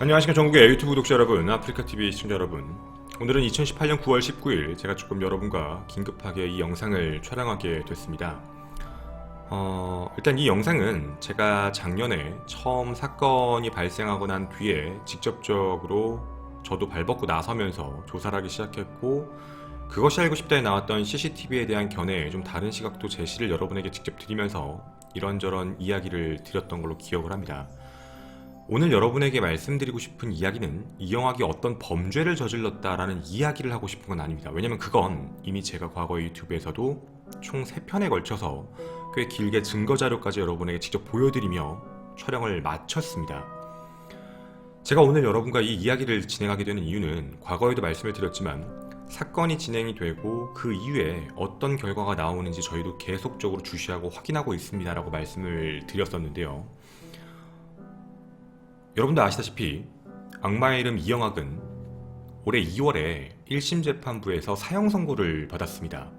안녕하십니까 전국의 유튜브 구독자 여러분, 아프리카TV 시청자 여러분. 오늘은 2018년 9월 19일 제가 조금 여러분과 긴급하게 이 영상을 촬영하게 됐습니다. 일단 이 영상은 제가 작년에 처음 사건이 발생하고 난 뒤에 직접적으로 저도 발벗고 나서면서 조사를 하기 시작했고, 그것이 알고 싶다에 나왔던 CCTV에 대한 견해에 좀 다른 시각도 제시를 여러분에게 직접 드리면서 이런저런 이야기를 드렸던 걸로 기억을 합니다. 오늘 여러분에게 말씀드리고 싶은 이야기는 이영학이 어떤 범죄를 저질렀다라는 이야기를 하고 싶은 건 아닙니다. 왜냐면 그건 이미 제가 과거 유튜브에서도 총 3편에 걸쳐서 꽤 길게 증거자료까지 여러분에게 직접 보여드리며 촬영을 마쳤습니다. 제가 오늘 여러분과 이 이야기를 진행하게 되는 이유는 과거에도 말씀을 드렸지만 사건이 진행이 되고 그 이후에 어떤 결과가 나오는지 저희도 계속적으로 주시하고 확인하고 있습니다 라고 말씀을 드렸었는데요. 여러분도 아시다시피 악마의 이름 이영학은 올해 2월에 1심 재판부에서 사형 선고를 받았습니다.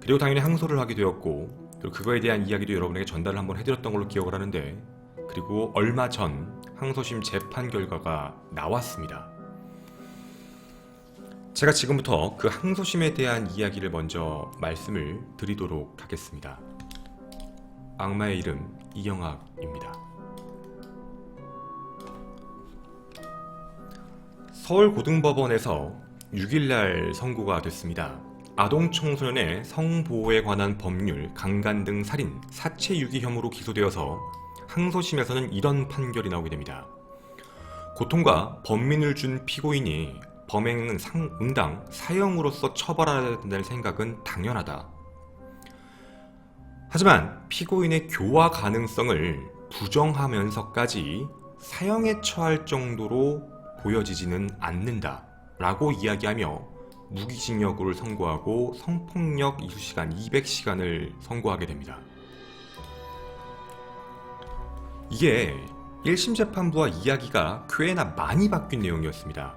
그리고 당연히 항소를 하게 되었고, 그리고 그거에 대한 이야기도 여러분에게 전달을 한번 해드렸던 걸로 기억을 하는데, 그리고 얼마 전 항소심 재판 결과가 나왔습니다. 제가 지금부터 그 항소심에 대한 이야기를 먼저 말씀을 드리도록 하겠습니다. 악마의 이름 이영학입니다. 서울고등법원에서 6일날 선고가 됐습니다. 아동청소년의 성보호에 관한 법률, 강간 등 살인, 사체 유기 혐의로 기소되어서 항소심에서는 이런 판결이 나오게 됩니다. 고통과 번민을 준 피고인이 범행은 응당 사형으로서 처벌해야 된다는 생각은 당연하다. 하지만 피고인의 교화 가능성을 부정하면서까지 사형에 처할 정도로 보여지지는 않는다 라고 이야기하며 무기징역을 선고하고 성폭력 이수시간 200시간을 선고하게 됩니다. 이게 1심 재판부와 이야기가 꽤나 많이 바뀐 내용이었습니다.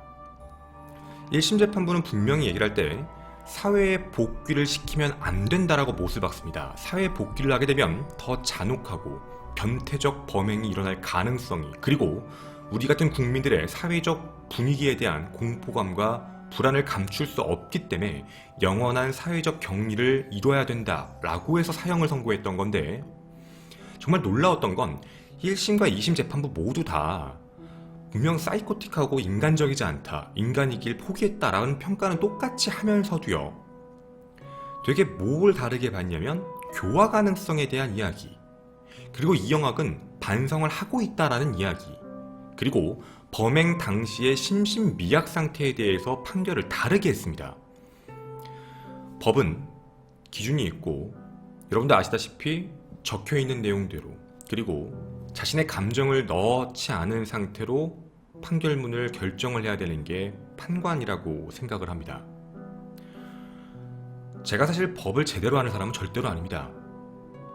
1심 재판부는 분명히 얘기를 할 때 사회에 복귀를 시키면 안 된다라고 못을 박습니다. 사회에 복귀를 하게 되면 더 잔혹하고 변태적 범행이 일어날 가능성이, 그리고 우리 같은 국민들의 사회적 분위기에 대한 공포감과 불안을 감출 수 없기 때문에 영원한 사회적 격리를 이뤄야 된다라고 해서 사형을 선고했던 건데, 정말 놀라웠던 건 1심과 2심 재판부 모두 다 분명 사이코틱하고 인간적이지 않다, 인간이길 포기했다라는 평가는 똑같이 하면서도요, 되게 뭘 다르게 봤냐면 교화 가능성에 대한 이야기, 그리고 이영학은 반성을 하고 있다라는 이야기, 그리고 범행 당시의 심신미약 상태에 대해서 판결을 다르게 했습니다. 법은 기준이 있고, 여러분도 아시다시피 적혀있는 내용대로, 그리고 자신의 감정을 넣지 않은 상태로 판결문을 결정을 해야 되는 게 판관이라고 생각을 합니다. 제가 사실 법을 제대로 아는 사람은 절대로 아닙니다.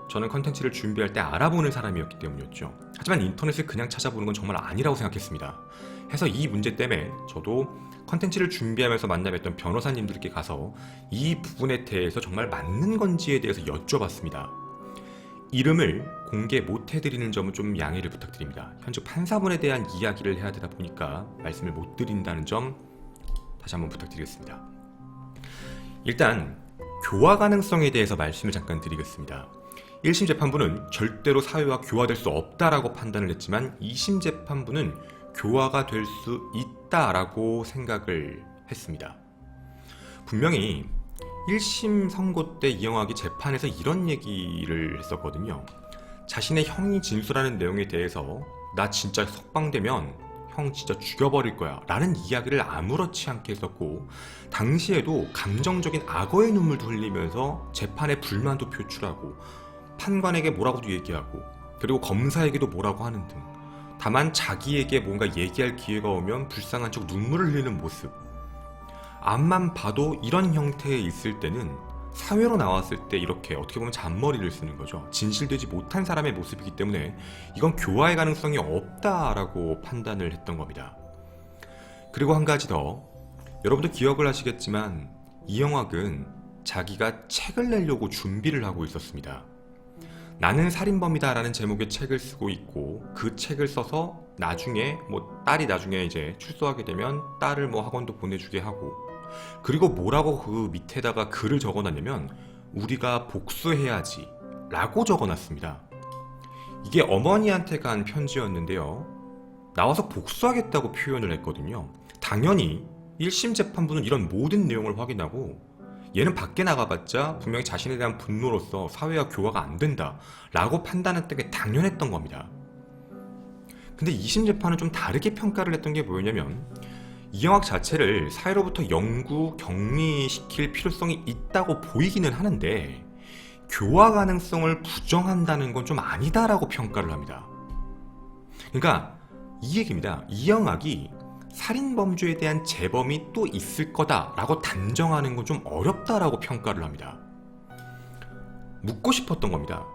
저는 컨텐츠를 준비할 때 알아보는 사람이었기 때문이었죠. 하지만 인터넷을 그냥 찾아보는 건 정말 아니라고 생각했습니다. 해서 이 문제 때문에 저도 컨텐츠를 준비하면서 만나뵀던 변호사님들께 가서 이 부분에 대해서 정말 맞는 건지에 대해서 여쭤봤습니다. 이름을 공개 못 해드리는 점은 좀 양해를 부탁드립니다. 현재 판사분에 대한 이야기를 해야 되다 보니까 말씀을 못 드린다는 점 다시 한번 부탁드리겠습니다. 일단 교화 가능성에 대해서 말씀을 잠깐 드리겠습니다. 1심 재판부는 절대로 사회와 교화될 수 없다라고 판단을 했지만 2심 재판부는 교화가 될 수 있다라고 생각을 했습니다. 분명히 1심 선고 때 이영학이 재판에서 이런 얘기를 했었거든요. 자신의 형이 진술하는 내용에 대해서 나 진짜 석방되면 형 진짜 죽여버릴 거야 라는 이야기를 아무렇지 않게 했었고, 당시에도 감정적인 악어의 눈물도 흘리면서 재판에 불만도 표출하고 판관에게 뭐라고도 얘기하고, 그리고 검사에게도 뭐라고 하는 등, 다만 자기에게 뭔가 얘기할 기회가 오면 불쌍한 척 눈물을 흘리는 모습, 앞만 봐도 이런 형태에 있을 때는 사회로 나왔을 때 이렇게 어떻게 보면 잔머리를 쓰는 거죠. 진실되지 못한 사람의 모습이기 때문에 이건 교화의 가능성이 없다라고 판단을 했던 겁니다. 그리고 한 가지 더, 여러분도 기억을 하시겠지만 이영학은 자기가 책을 내려고 준비를 하고 있었습니다. 나는 살인범이다 라는 제목의 책을 쓰고 있고, 그 책을 써서 나중에 딸이 나중에 이제 출소하게 되면 딸을 학원도 보내주게 하고, 그리고 뭐라고 그 밑에다가 글을 적어놨냐면 우리가 복수해야지 라고 적어놨습니다. 이게 어머니한테 간 편지였는데요, 나와서 복수하겠다고 표현을 했거든요. 당연히 1심 재판부는 이런 모든 내용을 확인하고 얘는 밖에 나가봤자 분명히 자신에 대한 분노로서 사회와 교화가 안 된다 라고 판단했던 게 당연했던 겁니다. 근데 2심 재판은 좀 다르게 평가를 했던 게 뭐였냐면, 이영학 자체를 사회로부터 영구 격리시킬 필요성이 있다고 보이기는 하는데 교화 가능성을 부정한다는 건 좀 아니다라고 평가를 합니다. 그러니까 이 얘기입니다. 이영학이 살인범죄에 대한 재범이 또 있을 거다라고 단정하는 건 좀 어렵다라고 평가를 합니다. 묻고 싶었던 겁니다.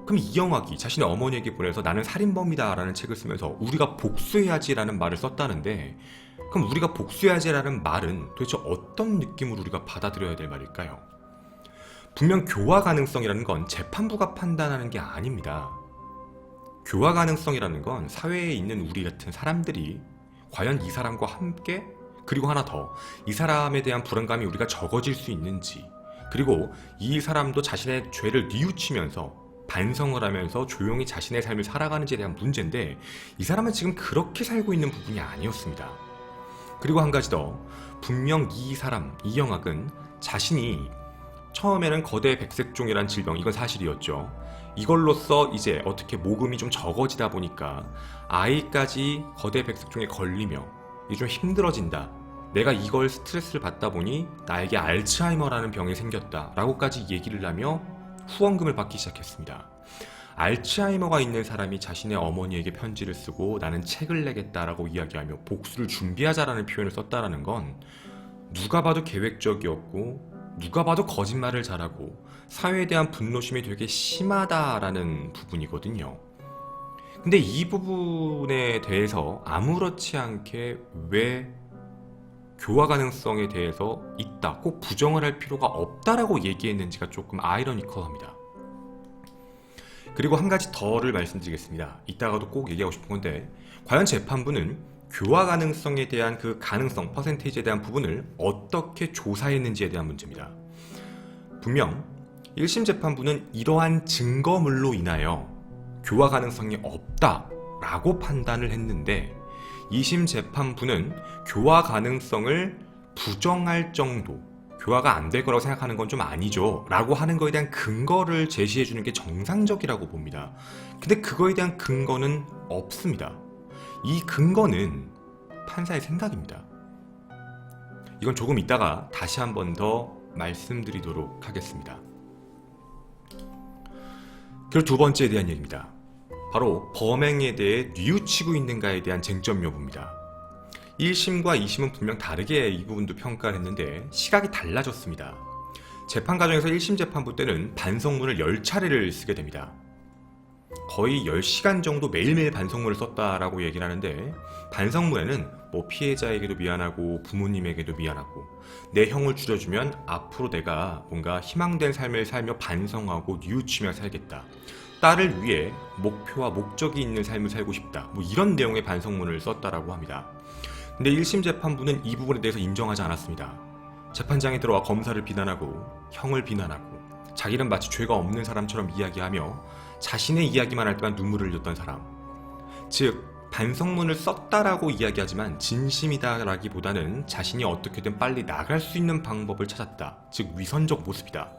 그럼 이영학이 자신의 어머니에게 보내서 나는 살인범이다 라는 책을 쓰면서 우리가 복수해야지 라는 말을 썼다는데, 그럼 우리가 복수해야지 라는 말은 도대체 어떤 느낌으로 우리가 받아들여야 될 말일까요? 분명 교화 가능성이라는 건 재판부가 판단하는 게 아닙니다. 교화 가능성이라는 건 사회에 있는 우리 같은 사람들이 과연 이 사람과 함께, 그리고 하나 더, 이 사람에 대한 불안감이 우리가 적어질 수 있는지, 그리고 이 사람도 자신의 죄를 뉘우치면서 반성을 하면서 조용히 자신의 삶을 살아가는지에 대한 문제인데, 이 사람은 지금 그렇게 살고 있는 부분이 아니었습니다. 그리고 한 가지 더, 분명 이 사람, 이영학은 자신이 처음에는 거대 백색종이란 질병, 이건 사실이었죠. 이걸로써 이제 어떻게 모금이 좀 적어지다 보니까 아이까지 거대 백색종에 걸리며 이게 좀 힘들어진다, 내가 이걸 스트레스를 받다 보니 나에게 알츠하이머라는 병이 생겼다 라고까지 얘기를 하며 후원금을 받기 시작했습니다. 알츠하이머가 있는 사람이 자신의 어머니에게 편지를 쓰고 나는 책을 내겠다라고 이야기하며 복수를 준비하자라는 표현을 썼다라는 건 누가 봐도 계획적이었고, 누가 봐도 거짓말을 잘하고 사회에 대한 분노심이 되게 심하다라는 부분이거든요. 근데 이 부분에 대해서 아무렇지 않게 왜 교화 가능성에 대해서 있다, 꼭 부정을 할 필요가 없다라고 얘기했는지가 조금 아이러니컬합니다. 그리고 한 가지 더를 말씀드리겠습니다. 이따가도 꼭 얘기하고 싶은 건데, 과연 재판부는 교화 가능성에 대한 그 가능성, 퍼센테이지에 대한 부분을 어떻게 조사했는지에 대한 문제입니다. 분명 1심 재판부는 이러한 증거물로 인하여 교화 가능성이 없다라고 판단을 했는데, 2심 재판부는 교화 가능성을 부정할 정도, 교화가 안 될 거라고 생각하는 건 좀 아니죠 라고 하는 거에 대한 근거를 제시해 주는 게 정상적이라고 봅니다. 근데 그거에 대한 근거는 없습니다. 이 근거는 판사의 생각입니다. 이건 조금 이따가 다시 한 번 더 말씀드리도록 하겠습니다. 그리고 두 번째에 대한 얘기입니다. 바로 범행에 대해 뉘우치고 있는가에 대한 쟁점 여부입니다. 1심과 2심은 분명 다르게 이 부분도 평가를 했는데 시각이 달라졌습니다. 재판 과정에서 1심 재판부 때는 반성문을 10차례를 쓰게 됩니다. 거의 10시간 정도 매일매일 반성문을 썼다라고 얘기를 하는데, 반성문에는 피해자에게도 미안하고 부모님에게도 미안하고 내 형을 줄여주면 앞으로 내가 뭔가 희망된 삶을 살며 반성하고 뉘우치며 살겠다, 딸을 위해 목표와 목적이 있는 삶을 살고 싶다, 이런 내용의 반성문을 썼다라고 합니다. 근데 1심 재판부는 이 부분에 대해서 인정하지 않았습니다. 재판장에 들어와 검사를 비난하고 형을 비난하고 자기는 마치 죄가 없는 사람처럼 이야기하며 자신의 이야기만 할 때만 눈물을 흘렸던 사람, 즉 반성문을 썼다라고 이야기하지만 진심이다라기보다는 자신이 어떻게든 빨리 나갈 수 있는 방법을 찾았다, 즉 위선적 모습이다,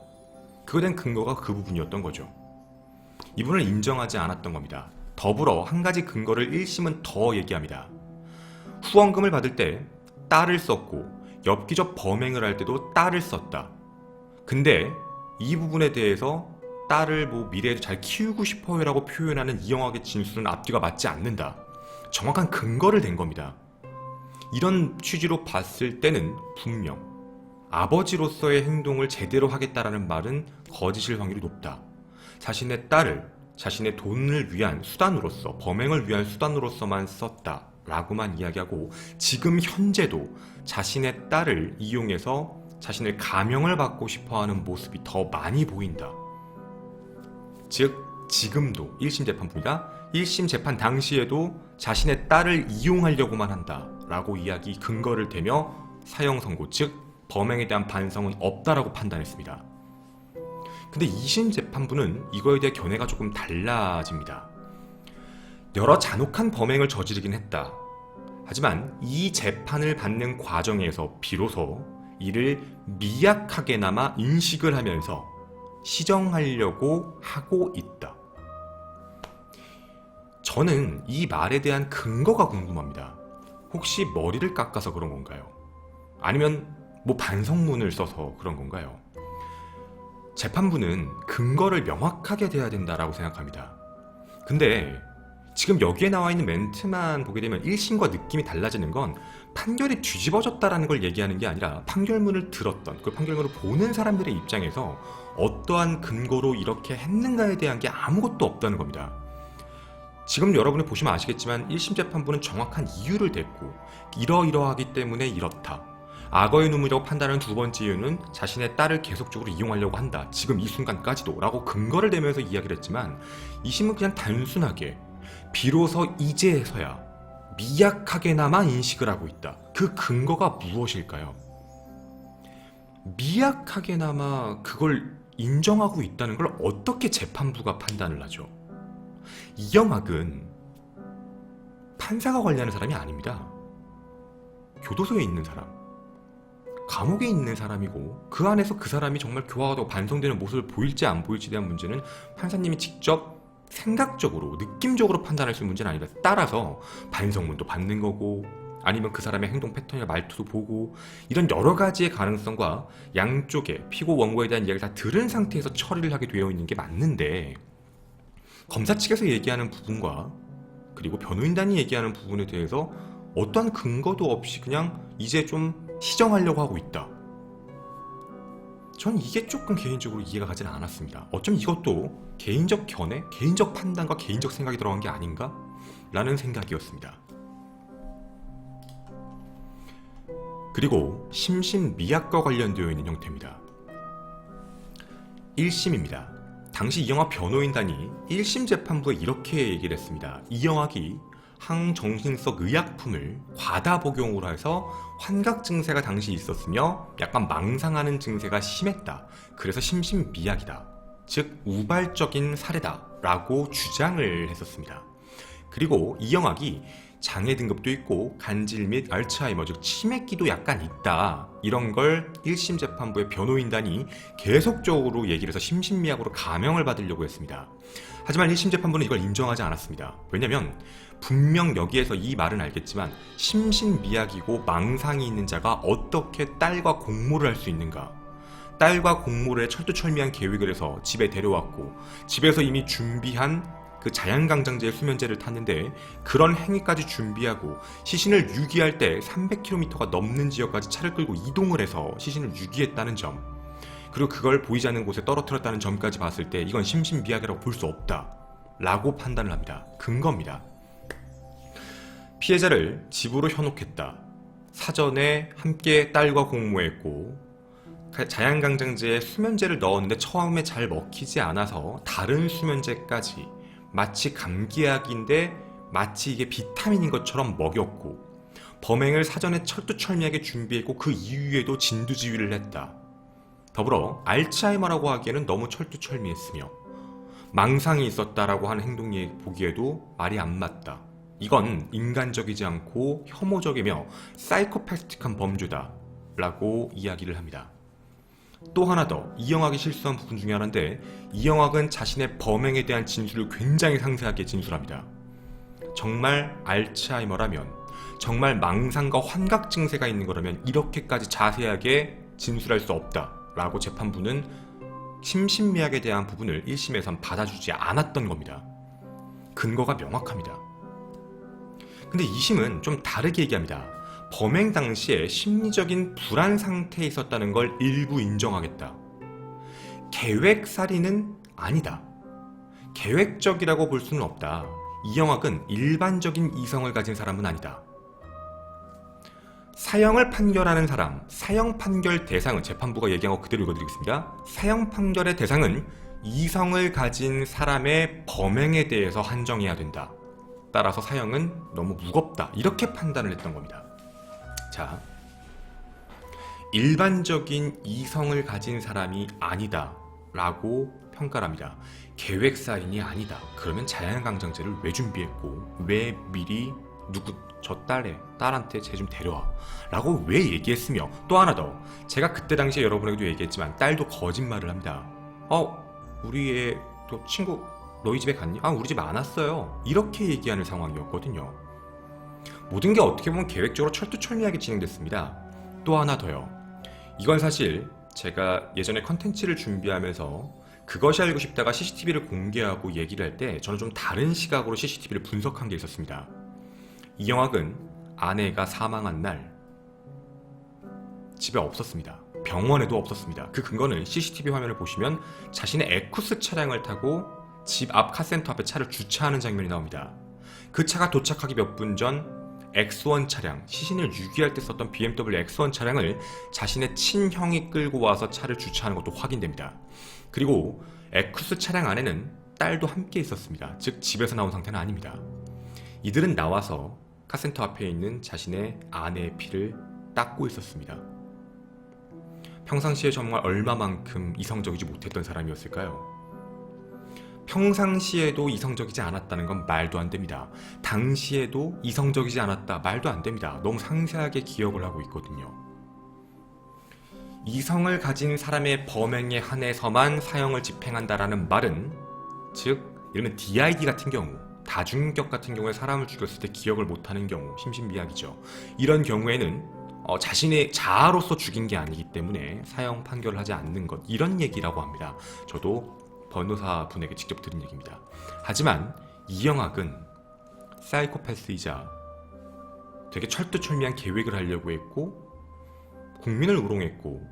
그거에 대한 근거가 그 부분이었던 거죠. 이 부분을 인정하지 않았던 겁니다. 더불어 한 가지 근거를 1심은 더 얘기합니다. 후원금을 받을 때 딸을 썼고 엽기적 범행을 할 때도 딸을 썼다. 근데 이 부분에 대해서 딸을 미래에도 잘 키우고 싶어요 라고 표현하는 이영학의 진술은 앞뒤가 맞지 않는다, 정확한 근거를 댄 겁니다. 이런 취지로 봤을 때는 분명 아버지로서의 행동을 제대로 하겠다라는 말은 거짓일 확률이 높다. 자신의 딸을 자신의 돈을 위한 수단으로서, 범행을 위한 수단으로서만 썼다 라고만 이야기하고, 지금 현재도 자신의 딸을 이용해서 자신의 가명을 받고 싶어하는 모습이 더 많이 보인다. 즉 지금도 1심 재판부가 1심 재판 당시에도 자신의 딸을 이용하려고만 한다라고 이야기 근거를 대며 사형 선고, 즉 범행에 대한 반성은 없다라고 판단했습니다. 근데 2심 재판부는 이거에 대해 견해가 조금 달라집니다. 여러 잔혹한 범행을 저지르긴 했다. 하지만 이 재판을 받는 과정에서 비로소 이를 미약하게나마 인식을 하면서 시정하려고 하고 있다. 저는 이 말에 대한 근거가 궁금합니다. 혹시 머리를 깎아서 그런 건가요? 아니면 뭐 반성문을 써서 그런 건가요? 재판부는 근거를 명확하게 대야 된다라고 생각합니다. 근데 지금 여기에 나와 있는 멘트만 보게 되면 1심과 느낌이 달라지는 건 판결이 뒤집어졌다라는 걸 얘기하는 게 아니라 판결문을 들었던, 그 판결문을 보는 사람들의 입장에서 어떠한 근거로 이렇게 했는가에 대한 게 아무것도 없다는 겁니다. 지금 여러분이 보시면 아시겠지만 1심 재판부는 정확한 이유를 댔고 이러이러하기 때문에 이렇다. 악어의 눈물이라고 판단하는 두 번째 이유는 자신의 딸을 계속적으로 이용하려고 한다. 지금 이 순간까지도 라고 근거를 대면서 이야기를 했지만 2심은 그냥 단순하게 비로소 이제서야 미약하게나마 인식을 하고 있다. 그 근거가 무엇일까요? 미약하게나마 그걸 인정하고 있다는 걸 어떻게 재판부가 판단을 하죠? 이영학은 판사가 관리하는 사람이 아닙니다. 교도소에 있는 사람, 감옥에 있는 사람이고 그 안에서 그 사람이 정말 교화하고 반성되는 모습을 보일지 안 보일지에 대한 문제는 판사님이 직접 생각적으로, 느낌적으로 판단할 수 있는 문제는 아니다. 따라서 반성문도 받는 거고 아니면 그 사람의 행동 패턴이나 말투도 보고 이런 여러 가지의 가능성과 양쪽의 피고 원고에 대한 이야기를 다 들은 상태에서 처리를 하게 되어 있는 게 맞는데 검사 측에서 얘기하는 부분과 그리고 변호인단이 얘기하는 부분에 대해서 어떠한 근거도 없이 그냥 이제 좀 시정하려고 하고 있다. 전 이게 조금 개인적으로 이해가 가지는 않았습니다. 어쩜 이것도 개인적 견해, 개인적 판단과 개인적 생각이 들어간 게 아닌가? 라는 생각이었습니다. 그리고 심신미약과 관련되어 있는 형태입니다. 1심입니다. 당시 이영학 변호인단이 1심 재판부에 이렇게 얘기를 했습니다. 이영학이 항정신성 의약품을 과다 복용으로 해서 환각 증세가 당시 있었으며 약간 망상하는 증세가 심했다. 그래서 심신미약이다. 즉 우발적인 사례다 라고 주장을 했었습니다. 그리고 이영학이 장애 등급도 있고 간질 및 알츠하이머 즉 치매기도 약간 있다. 이런 걸 1심 재판부의 변호인단이 계속적으로 얘기를 해서 심신미약으로 감형을 받으려고 했습니다. 하지만 1심 재판부는 이걸 인정하지 않았습니다. 왜냐면 분명 여기에서 이 말은 알겠지만 심신미약이고 망상이 있는 자가 어떻게 딸과 공모를 할 수 있는가? 딸과 공모를 철두철미한 계획을 해서 집에 데려왔고 집에서 이미 준비한 그 자양강장제의 수면제를 탔는데 그런 행위까지 준비하고 시신을 유기할 때 300km가 넘는 지역까지 차를 끌고 이동을 해서 시신을 유기했다는 점, 그리고 그걸 보이지 않는 곳에 떨어뜨렸다는 점까지 봤을 때 이건 심신미약이라고 볼 수 없다 라고 판단을 합니다. 근거입니다. 피해자를 집으로 현혹했다. 사전에 함께 딸과 공모했고 자양강장제에 수면제를 넣었는데 처음에 잘 먹히지 않아서 다른 수면제까지 마치 감기약인데 마치 이게 비타민인 것처럼 먹였고 범행을 사전에 철두철미하게 준비했고 그 이후에도 진두지휘를 했다. 더불어 알츠하이머라고 하기에는 너무 철두철미했으며 망상이 있었다라고 하는 행동이 보기에도 말이 안 맞다. 이건 인간적이지 않고 혐오적이며 사이코패스틱한 범죄다 라고 이야기를 합니다. 또 하나 더 이영학이 실수한 부분 중에 하나인데 이영학은 자신의 범행에 대한 진술을 굉장히 상세하게 진술합니다. 정말 알츠하이머라면, 정말 망상과 환각 증세가 있는 거라면 이렇게까지 자세하게 진술할 수 없다 라고 재판부는 심신미약에 대한 부분을 1심에선 받아주지 않았던 겁니다. 근거가 명확합니다. 근데 2심은 좀 다르게 얘기합니다. 범행 당시에 심리적인 불안 상태에 있었다는 걸 일부 인정하겠다. 계획살인은 아니다. 계획적이라고 볼 수는 없다. 이영학은 일반적인 이성을 가진 사람은 아니다. 사형을 판결하는 사람, 사형 판결 대상은 재판부가 얘기한 거 그대로 읽어드리겠습니다. 사형 판결의 대상은 이성을 가진 사람의 범행에 대해서 한정해야 된다. 따라서 사형은 너무 무겁다. 이렇게 판단을 했던 겁니다. 자, 일반적인 이성을 가진 사람이 아니다 라고 평가를 합니다. 계획살인이 아니다. 그러면 자연강장제를 왜 준비했고 왜 미리 저 딸한테 쟤 좀 데려와 라고 왜 얘기했으며, 또 하나 더, 제가 그때 당시에 여러분에게도 얘기했지만 딸도 거짓말을 합니다. 우리 애 또 친구 너희 집에 갔니? 우리 집에 안 왔어요. 이렇게 얘기하는 상황이었거든요. 모든 게 어떻게 보면 계획적으로 철두철미하게 진행됐습니다. 또 하나 더요. 이건 사실 제가 예전에 컨텐츠를 준비하면서 그것이 알고 싶다가 CCTV를 공개하고 얘기를 할 때 저는 좀 다른 시각으로 CCTV를 분석한 게 있었습니다. 이영학은 아내가 사망한 날 집에 없었습니다. 병원에도 없었습니다. 그 근거는 CCTV 화면을 보시면 자신의 에쿠스 차량을 타고 집 앞 카센터 앞에 차를 주차하는 장면이 나옵니다. 그 차가 도착하기 몇 분 전 X1 차량, 시신을 유기할 때 썼던 BMW X1 차량을 자신의 친형이 끌고 와서 차를 주차하는 것도 확인됩니다. 그리고 에쿠스 차량 안에는 딸도 함께 있었습니다. 즉 집에서 나온 상태는 아닙니다. 이들은 나와서 카센터 앞에 있는 자신의 아내의 피를 닦고 있었습니다. 평상시에 정말 얼마만큼 이성적이지 못했던 사람이었을까요? 평상시에도 이성적이지 않았다는 건 말도 안 됩니다. 당시에도 이성적이지 않았다, 말도 안 됩니다. 너무 상세하게 기억을 하고 있거든요. 이성을 가진 사람의 범행에 한해서만 사형을 집행한다라는 말은, 즉 이르면 DID 같은 경우, 다중인격 같은 경우에 사람을 죽였을 때 기억을 못하는 경우, 심신미약이죠. 이런 경우에는 자신의 자아로서 죽인 게 아니기 때문에 사형 판결을 하지 않는 것, 이런 얘기라고 합니다. 저도 변호사분에게 직접 들은 얘기입니다. 하지만 이영학은 사이코패스이자 되게 철두철미한 계획을 하려고 했고, 국민을 우롱했고,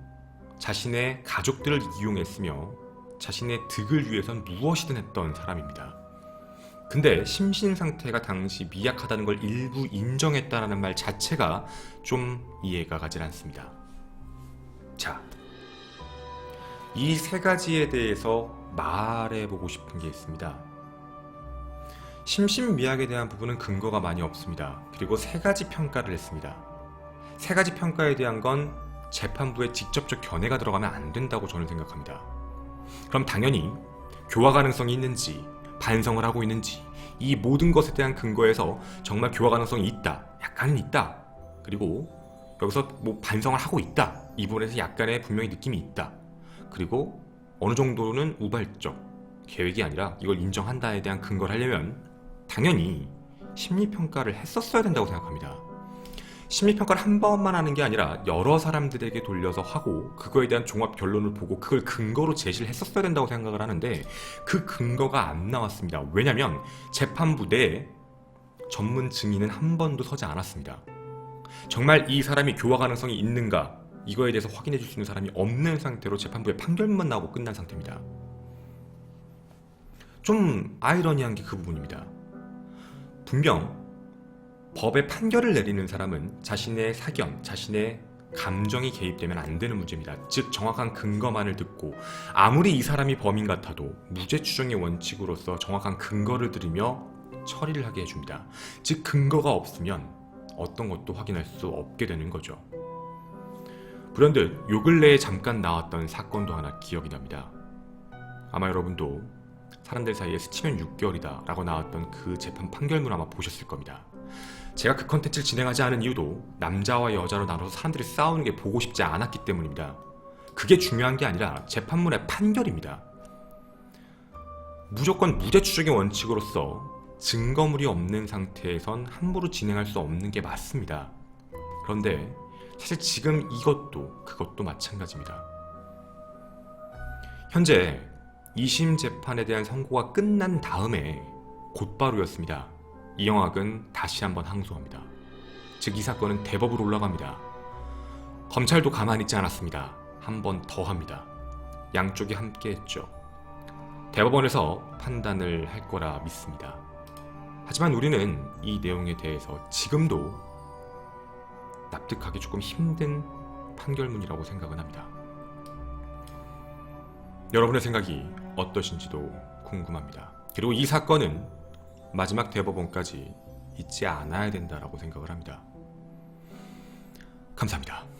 자신의 가족들을 이용했으며 자신의 득을 위해선 무엇이든 했던 사람입니다. 근데 심신 상태가 당시 미약하다는 걸 일부 인정했다는 말 자체가 좀 이해가 가질 않습니다. 자, 이 세 가지에 대해서 말해보고 싶은 게 있습니다. 심신미약에 대한 부분은 근거가 많이 없습니다. 그리고 세 가지 평가를 했습니다. 세 가지 평가에 대한 건 재판부에 직접적 견해가 들어가면 안 된다고 저는 생각합니다. 그럼 당연히 교화 가능성이 있는지, 반성을 하고 있는지, 이 모든 것에 대한 근거에서 정말 교화 가능성이 있다, 약간은 있다, 그리고 여기서 뭐 반성을 하고 있다, 이 부분에서 약간의 분명히 느낌이 있다, 그리고 어느 정도는 우발적 계획이 아니라 이걸 인정한다에 대한 근거를 하려면 당연히 심리평가를 했었어야 된다고 생각합니다. 심리평가를 한 번만 하는 게 아니라 여러 사람들에게 돌려서 하고 그거에 대한 종합 결론을 보고 그걸 근거로 제시를 했었어야 된다고 생각을 하는데, 그 근거가 안 나왔습니다. 왜냐면 재판부 내에 전문 증인은 한 번도 서지 않았습니다. 정말 이 사람이 교화 가능성이 있는가, 이거에 대해서 확인해 줄 수 있는 사람이 없는 상태로 재판부의 판결만 나오고 끝난 상태입니다. 좀 아이러니한 게 그 부분입니다. 분명 법의 판결을 내리는 사람은 자신의 사견, 자신의 감정이 개입되면 안 되는 문제입니다. 즉 정확한 근거만을 듣고, 아무리 이 사람이 범인 같아도 무죄 추정의 원칙으로서 정확한 근거를 들으며 처리를 하게 해줍니다. 즉 근거가 없으면 어떤 것도 확인할 수 없게 되는 거죠. 불현듯 요 근래에 잠깐 나왔던 사건도 하나 기억이 납니다. 아마 여러분도 사람들 사이에 스치면 6개월이다 라고 나왔던 그 재판 판결문 아마 보셨을 겁니다. 제가 그 컨텐츠를 진행하지 않은 이유도 남자와 여자로 나눠서 사람들이 싸우는 게 보고 싶지 않았기 때문입니다. 그게 중요한 게 아니라 재판문의 판결입니다. 무조건 무죄 추정의 원칙으로서 증거물이 없는 상태에선 함부로 진행할 수 없는 게 맞습니다. 그런데 사실 지금 이것도 그것도 마찬가지입니다. 현재 2심 재판에 대한 선고가 끝난 다음에 곧바로였습니다. 이영학은 다시 한번 항소합니다. 즉 이 사건은 대법으로 올라갑니다. 검찰도 가만히 있지 않았습니다. 한 번 더 합니다. 양쪽이 함께 했죠. 대법원에서 판단을 할 거라 믿습니다. 하지만 우리는 이 내용에 대해서 지금도 납득하기 조금 힘든 판결문이라고 생각은 합니다. 여러분의 생각이 어떠신지도 궁금합니다. 그리고 이 사건은 마지막 대법원까지 잊지 않아야 된다라고 생각을 합니다. 감사합니다.